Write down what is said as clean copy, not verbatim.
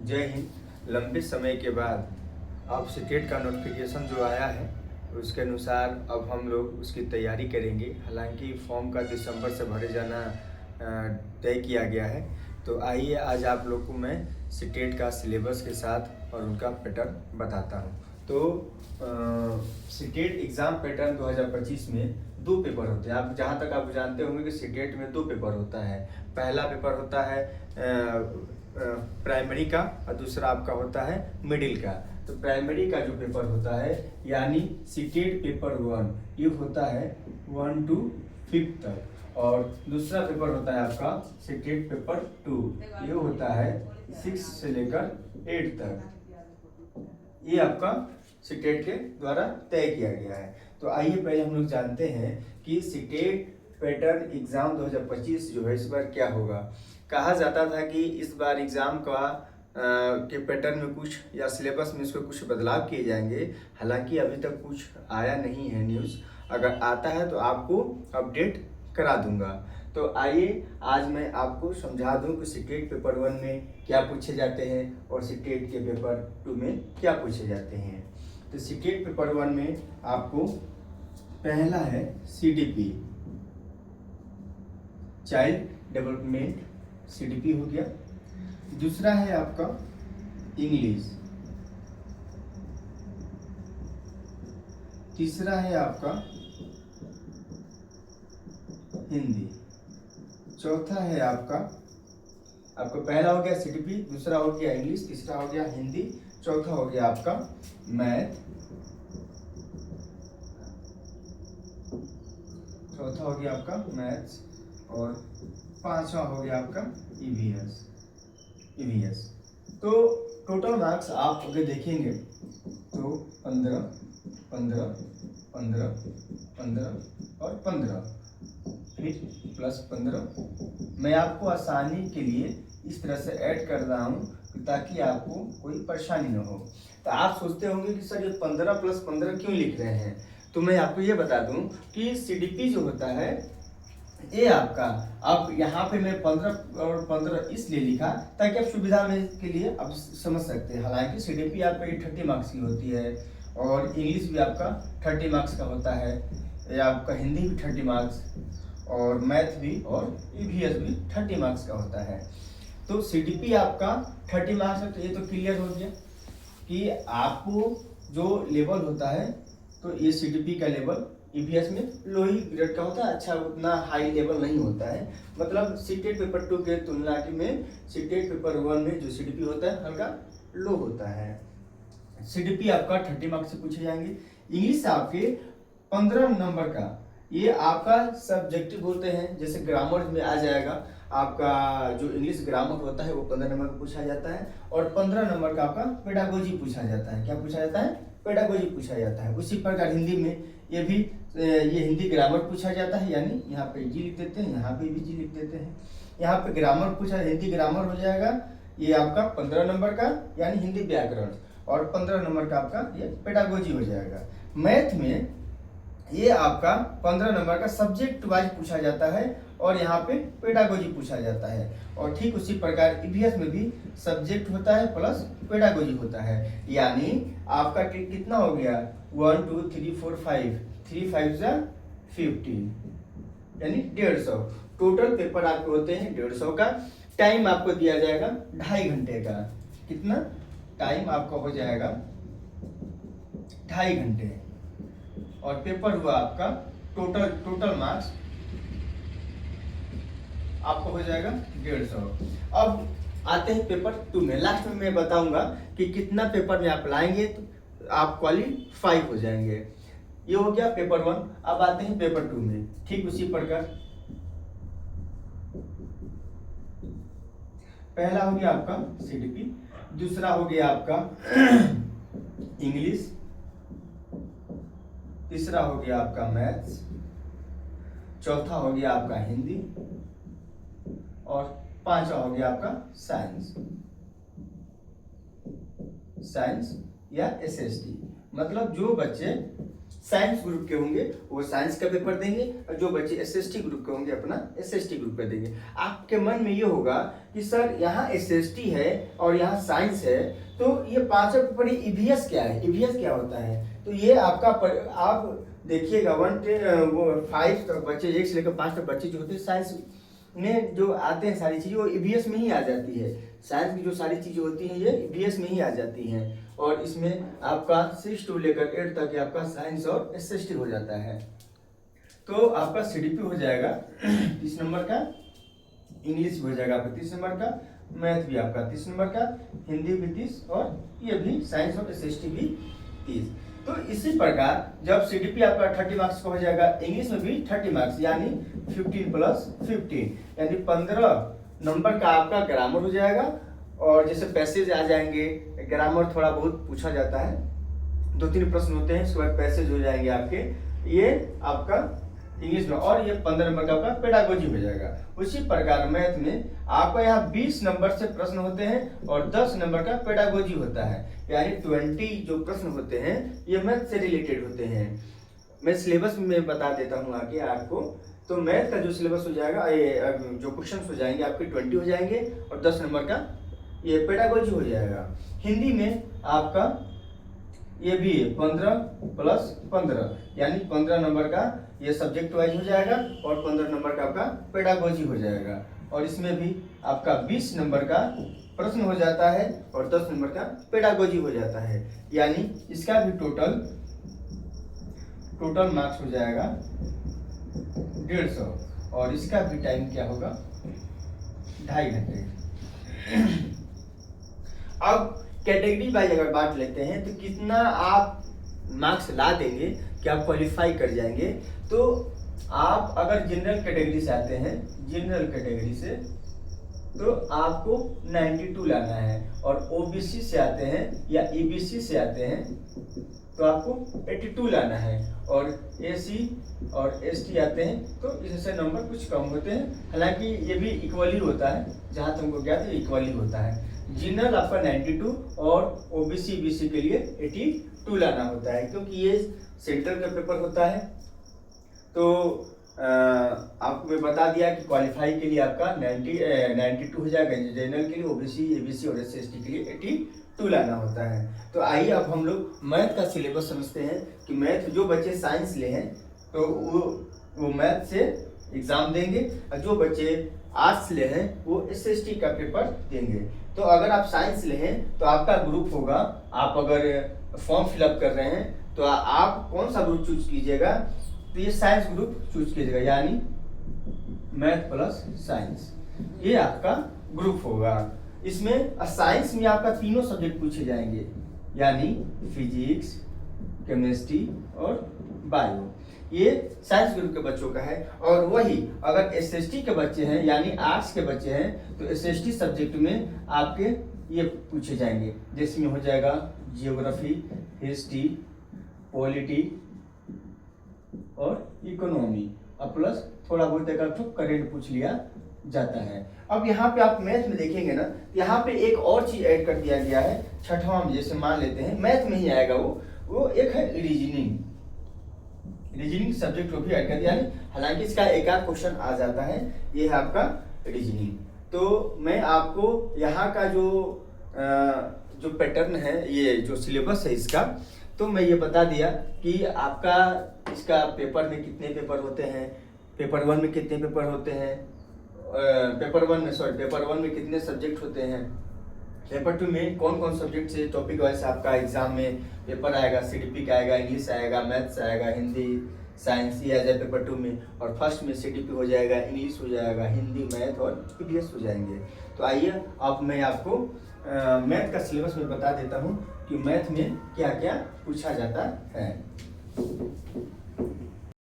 जय हिंद। लंबे समय के बाद अब सीटेट का नोटिफिकेशन जो आया है उसके अनुसार अब हम लोग उसकी तैयारी करेंगे। हालांकि फॉर्म का दिसंबर से भरे जाना तय किया गया है। तो आइए आज आप लोग को मैं सीटेट का सिलेबस के साथ और उनका पैटर्न बताता हूँ। तो सीटेट एग्ज़ाम पैटर्न 2025 में दो पेपर होते हैं। आप जहाँ तक आप जानते होंगे कि सीटेट में दो पेपर होता है। पहला पेपर होता है प्राइमरी का और दूसरा आपका होता है मिडिल का। तो प्राइमरी का जो पेपर होता है यानी सीटेट पेपर 1 ये होता है 1 to 5 तक, और दूसरा पेपर होता है आपका सीटेट पेपर 2 ये होता है 6 से लेकर 8 तक। ये आपका सीटेट के द्वारा तय किया गया है। तो आइए पहले हम लोग जानते हैं कि सीटेट पैटर्न एग्जाम 2025 जो है इस बार क्या होगा। कहा जाता था कि इस बार एग्जाम का के पैटर्न में कुछ या सिलेबस में इसको कुछ बदलाव किए जाएंगे। हालांकि अभी तक कुछ आया नहीं है न्यूज़। अगर आता है तो आपको अपडेट करा दूंगा। तो आइए आज मैं आपको समझा दूं कि सीटेट पेपर 1 में क्या पूछे जाते हैं और सीटेट के पेपर 2 में क्या पूछे जाते हैं। तो सीटेट पेपर 1 में आपको पहला है CDP चाइल्ड डेवलपमेंट CDP हो गया। दूसरा है आपका इंग्लिश। तीसरा है आपका हिंदी। चौथा है आपका पहला हो गया CDP, दूसरा हो गया इंग्लिश, तीसरा हो गया हिंदी, चौथा हो गया आपका मैथ, चौथा हो गया आपका मैथ्स, और पांचवा हो गया आपका EVS। तो टोटल मार्क्स आप अगर देखेंगे तो 15, 15, 15, 15 और 15 फिर प्लस 15। मैं आपको आसानी के लिए इस तरह से ऐड कर रहा हूँ ताकि आपको कोई परेशानी न हो। तो आप सोचते होंगे कि सर ये 15 + 15 क्यों लिख रहे हैं। तो मैं आपको ये बता दूं कि CDP जो होता है ये आपका, अब यहाँ पे मैं 15 और 15 इसलिए लिखा ताकि आप सुविधा में के लिए आप समझ सकते हैं। हालांकि CDP आपका 30 मार्क्स की होती है और इंग्लिश भी आपका 30 मार्क्स का होता है, या आपका हिंदी भी 30 मार्क्स और मैथ भी और EVS भी 30 मार्क्स का होता है। तो CDP आपका 30 मार्क्स है। तो ये तो क्लियर हो गया कि आपको जो लेवल होता है तो ये CDP का लेवल EVS में लो ही ग्रेड का होता है, अच्छा उतना हाई लेवल नहीं होता है। मतलब सीटेट पेपर 2 के तुलना में सीटेट पेपर 1 में जो CDP होता है हल्का लो होता है। CDP आपका 30 मार्क्स से पूछे जाएंगे। इंग्लिश आपके 15 नंबर का, ये आपका सब्जेक्टिव होते हैं। जैसे ग्रामर में आ जाएगा आपका, जो इंग्लिश ग्रामर होता है वो 15 नंबर का पूछा जाता है, और 15 नंबर का आपका पेडागोजी पूछा जाता है। क्या पूछा जाता है? पेडागोजी पूछा जाता है। उसी प्रकार हिंदी में ये भी ये हिंदी ग्रामर पूछा जाता है, यानी यहाँ पे जी लिख देते हैं, यहाँ पे भी जी लिख देते हैं। यहाँ पे ग्रामर पूछा, हिंदी ग्रामर हो जाएगा ये आपका 15 नंबर का यानी हिंदी व्याकरण, और 15 नंबर का आपका ये पेडागोजी हो जाएगा। मैथ में ये आपका 15 नंबर का सब्जेक्ट वाइज पूछा जाता है और यहाँ पे पेडागोजी पूछा जाता है। और ठीक उसी प्रकार EVS में भी सब्जेक्ट होता है प्लस पेडागोजी होता है। यानी आपका कितना हो गया 1 2 3 4 5, 3 5 जा 15 यानी 150। टोटल पेपर आपके होते हैं 150 का। टाइम आपको दिया जाएगा 2.5 घंटे का। कितना टाइम आपका हो जाएगा? 2.5 घंटे। और पेपर हुआ आपका टोटल मार्क्स आपको हो जाएगा 150। अब आते हैं पेपर 2 में। लास्ट में मैं बताऊंगा कि कितना पेपर में आप लाएंगे तो आप क्वालिफाई हो जाएंगे। ये हो गया पेपर 1। अब आते हैं पेपर 2 में। ठीक उसी प्रकार पहला हो गया आपका CDP, दूसरा हो गया आपका इंग्लिश, तीसरा हो गया आपका मैथ्स, चौथा हो गया आपका हिंदी, और पांचवा हो गया आपका साइंस या SST। मतलब जो बच्चे साइंस ग्रुप के होंगे वो साइंस का पेपर देंगे, और जो बच्चे SST ग्रुप के होंगे अपना SST ग्रुप का देंगे। आपके मन में ये होगा कि सर यहाँ SST है और यहाँ साइंस है, तो ये पांचों पेपर EVS क्या है, EVS क्या होता है? तो ये आपका आप देखिएगा 1 से 5 तक बच्चे, 1 से लेकर 5 तक बच्चे जो होते हैं साइंस में जो आते हैं सारी चीज़ें वो EVS में ही आ जाती है। साइंस की जो सारी चीज़ें होती हैं ये EVS में ही आ जाती हैं, और इसमें आपका 6 to लेकर 8 तक आपका साइंस और SST हो जाता है। तो आपका CDP हो जाएगा 30 नंबर का, इंग्लिश हो जाएगा आपका 30 नंबर का, मैथ भी आपका 30 नंबर का, हिंदी भी 30 और ये भी साइंस और SST भी 30। तो इसी प्रकार जब CDP आपका 30 मार्क्स का हो जाएगा, इंग्लिश में भी 30 मार्क्स यानी 15 + 15 यानी 15 नंबर का आपका ग्रामर हो जाएगा। और जैसे पैसेज आ जाएंगे, ग्रामर थोड़ा बहुत पूछा जाता है, 2-3 प्रश्न होते हैं, उसके बाद पैसेज हो जाएंगे आपके, ये आपका इंग्लिश में, और ये 15 नंबर का आपका पेडागोजी हो जाएगा। उसी प्रकार मैथ में आपका यहाँ 20 नंबर से प्रश्न होते हैं और 10 नंबर का पेडागोजी होता है, यानी 20 जो प्रश्न होते हैं ये मैथ से रिलेटेड होते हैं। मैं सिलेबस में बता देता हूँ आगे आपको। तो मैथ का जो सिलेबस हो जाएगा, ये जो क्वेश्चन हो जाएंगे आपके 20 हो जाएंगे और 10 नंबर का ये पेडागोजी हो जाएगा। हिंदी में आपका ये भी 15 + 15 यानी 15 नंबर का ये सब्जेक्ट वाइज हो जाएगा और 15 नंबर का आपका पेडागोजी हो जाएगा। और इसमें भी आपका 20 नंबर का प्रश्न हो जाता है और 10 नंबर का पेडागोजी हो जाता है, यानी इसका भी टोटल मार्क्स हो जाएगा 150, और इसका भी टाइम क्या होगा 2.5 घंटे। अब कैटेगरी वाइज अगर बात लेते हैं तो कितना आप मार्क्स ला देंगे कि आप क्वालिफाई कर जाएंगे। तो आप अगर जनरल कैटेगरी से आते हैं, जनरल कैटेगरी से तो आपको 92 लाना है, और OBC से आते हैं या EBC से आते हैं तो आपको 82 लाना है, और AC और ST आते हैं तो इससे नंबर कुछ कम होते हैं। हालांकि ये भी इक्वली होता है, जहाँ तक हमको ज्ञात है इक्वली होता है। जनरल आपका 92 और OBC BC के लिए 82 लाना होता है, क्योंकि ये सेंट्रल का पेपर होता है। तो आपको मैं बता दिया कि क्वालिफाई के लिए आपका 92 हो जाएगा, जनरल के लिए OBC ABC और SC के लिए 82 लाना होता है। तो आइए अब हम लोग मैथ का सिलेबस समझते हैं कि मैथ जो बच्चे साइंस ले हैं तो वो मैथ से एग्जाम देंगे, और जो बच्चे आर्ट्स ले हैं वो SST का पेपर देंगे। तो अगर आप साइंस ले हैं तो आपका ग्रुप होगा, आप अगर फॉर्म फिलअप कर रहे हैं तो आप कौन सा ग्रुप चूज कीजिएगा, तो ये साइंस ग्रुप चूज कीजिएगा, यानी मैथ प्लस साइंस, ये आपका ग्रुप होगा। इसमें साइंस में आपका तीनों सब्जेक्ट पूछे जाएंगे, यानी फिजिक्स, केमिस्ट्री और बायो, ये साइंस ग्रुप के बच्चों का है। और वही अगर SST के बच्चे हैं यानी आर्ट्स के बच्चे हैं तो SST सब्जेक्ट में आपके ये पूछे जाएंगे, जिसमें हो जाएगा जियोग्राफी, हिस्ट्री, पॉलिटी और इकोनॉमी, और प्लस थोड़ा बहुत एक करेंट पूछ लिया जाता है। अब यहाँ पे आप मैथ में देखेंगे ना, यहाँ पे एक और चीज ऐड कर दिया गया है 6वां में, जैसे मान लेते हैं मैथ में ही आएगा वो एक है रीजनिंग सब्जेक्ट को भी ऐड कर दिया है। हालांकि इसका एक आध क्वेश्चन आ जाता है, ये है आपका रीजनिंग। तो मैं आपको यहाँ का जो पैटर्न है, ये जो सिलेबस है इसका, तो मैं ये बता दिया कि आपका इसका पेपर में कितने पेपर होते हैं, पेपर 1 में कितने पेपर होते हैं, पेपर वन में कितने सब्जेक्ट होते हैं, पेपर 2 में कौन कौन सब्जेक्ट से टॉपिक वाइज आपका एग्जाम में पेपर आएगा, CDP का आएगा, इंग्लिश आएगा, मैथ्स आएगा, हिंदी, साइंस, ये आ जाए पेपर 2 में, और फर्स्ट में CDP हो जाएगा, इंग्लिश हो जाएगा, हिंदी, मैथ और EVS हो जाएंगे। तो आइए अब मैं आपको मैथ का सिलेबस में बता देता हूँ कि मैथ में क्या क्या पूछा जाता है।